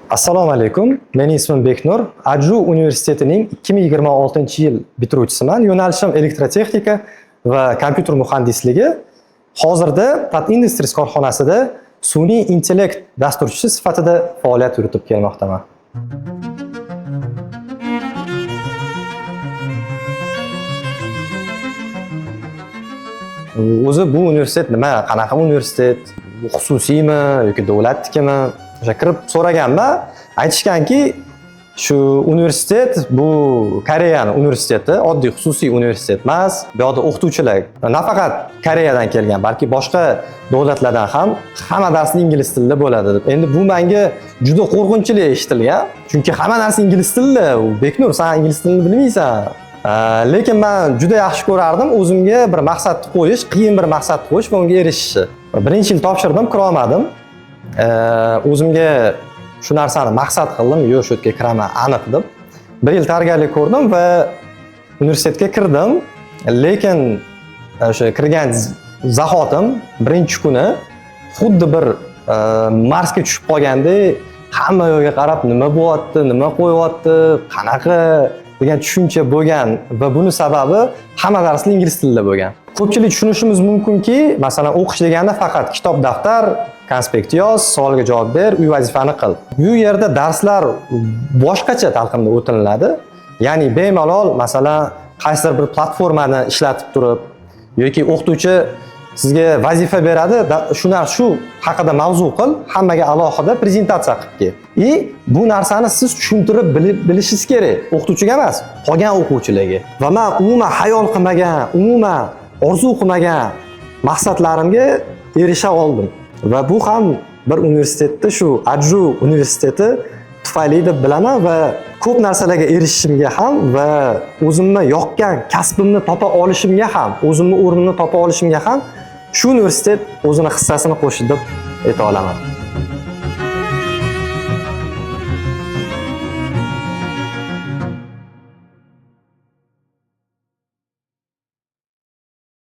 Assalomu alaykum. Mening ismim Beknur. Adju universitetining 2026-yil bitiruvchisiman. Yo'nalishim elektrotexnika va kompyuter muhandisligi. Hozirda Tat Industries korxonasida sun'iy intellekt dasturchisi sifatida faoliyat yuritib kelmoqdaman. O'zi bu universitet nima, qanaqa universitet? Xususiymi yoki davlatnikimi? O'sha kirib so'raganman, aytishganki, shu universitet bu Koreyaning universiteti, oddiy xususiy universitet emas. Bu yerda o'qituvchilar nafaqat Koreyadan kelgan, balki boshqa davlatlardan ham hamma dars ingliz tilida bo'ladi deb. Endi bu menga juda qo'rqinchli eshitilgan. Chunki hamma narsa ingliz tilida. Beknur, sen ingliz tilini bilmaysan. Lekin men juda yaxshi ko'rardim o'zimga bir maqsad qo'yish, qiyin bir maqsad qo'yish va unga erishishni. Birinchi yil topshirdim, kira olmadim. O'zimga shu narsani maqsad qildim, yo'q shu yerga kiraman aniq deb. Bir yil tayyorgarlik ko'rdim va universitetga kirdim. Lekin o'sha kirgan zahotim birinchi kuni xuddi bir Marsga tushib qolgandek, hamma yo'lga qarab nima bo'lyapti, nima qo'yyapti, qanaqa degan tushuncha bo'lgan va buni sababi hamma darslar ingliz tilida bo'lgan. Ko'pchilik tushunishimiz mumkinki, masalan, o'qish deganda faqat kitob, daftar, konspekt yoz, savolga javob ber, uy vazifani qil. Bu yerda darslar boshqacha talqinda o'tiladi. Ya'ni bemalol, masalan, qaysidir bir platformani ishlatib turib yoki o'qituvchi sizga vazifa beradi, shu haqida mavzu qil, hammaga alohida prezentatsiya qilib kel. Bu narsani siz tushuntirib bilishingiz kerak, o'qituvchiga emas, qolgan o'quvchilarga. Va men umuman xayol qilmagan, umuman orzu qilmagan maqsadlarimga erisha oldim. Va bu ham bir universitetda, shu Adju universiteti tufayli deb bilaman va ko'p narsalarga erishishimga ham va o'zimni yoqqan kasbimni topa olishimga ham, o'zimni o'rnimni topa olishimga ham shu universitet o'zini hissasini qo'shdi deb ayta olaman.